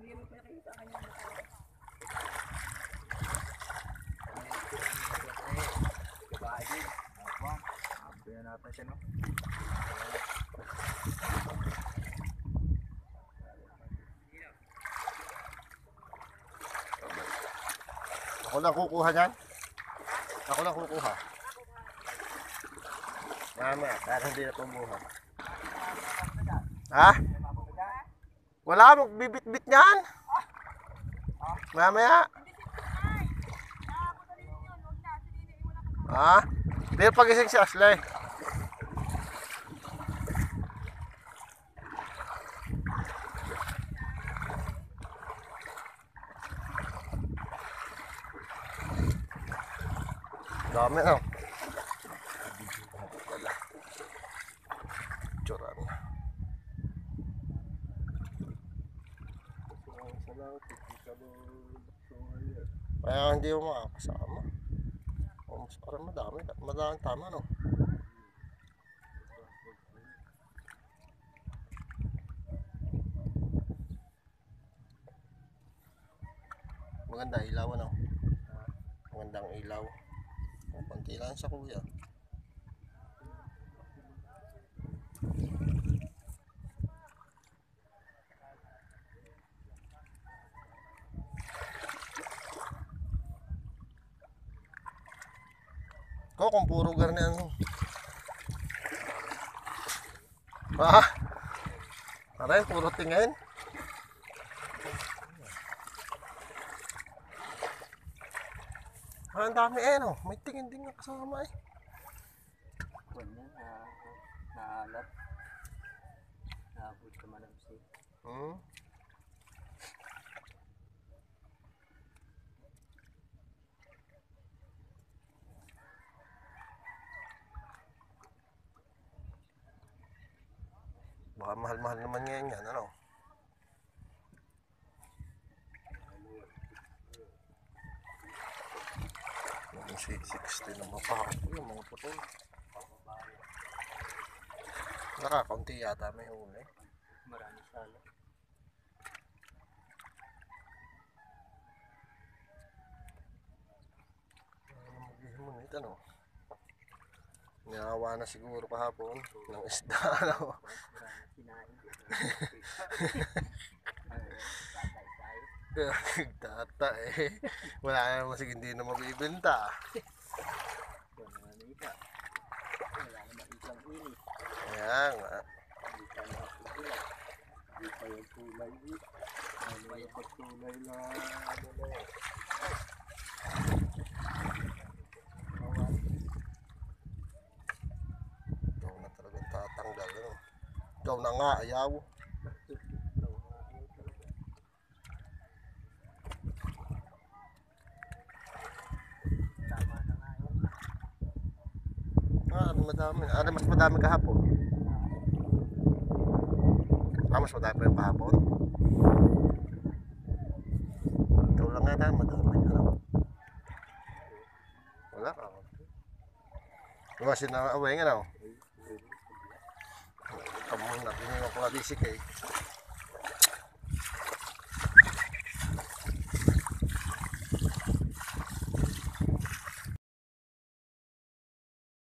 Hindi mo pinakita sa kanya. Kabahin. Apa? Abuyan natin siya, no? Ako lang kukuha niyan. Ako lang kukuha. Mamaya, kaya hindi na tumuha. Ha? Wala, magbibit-bit niyan. Mamaya. Ha? Pero pagising si Ashley. Dami na. Tsuran. Kaya hindi mo makakasama. Mas parang madami. Madami tama, no? Maganda ilaw, ano? Magandang ilaw. Konti lang sa kuya. Ko kung puro garne ano. Ah. Aray, puro tingin. Ang dami no. May tingin din nga kasama eh. Kuwan yan, naalat. Naabot ka malamsi. Baka mahal-mahal naman ngayon yan, ano? Yung 60 naman pa ako. Yung mga putol. Nakakaunti yata may huli. Marami sala. Ano maghihimunit, ano? Niyawa na siguro kahapon ng isda, ano? Marami sinain. Tata eh. Wala na naman sige hindi na mabibenta. Kuwan na nika. Wala naman isang ini. Kaya nga. Hindi ka nakapagula. Hindi pa yung tulay eh. Ano pa yung pagtulay na ano na yun. Ikaw na talagang tatanggal, ano? Ikaw na nga, ayaw. Tama na nga yun. Ano madami? Ano mas madami kahapon? Mas madami pa yung kahapon? Ikaw lang nga na, madami. Ano? Wala ka. Iwasin na away nga, no? Kamu natin yung mga disik eh.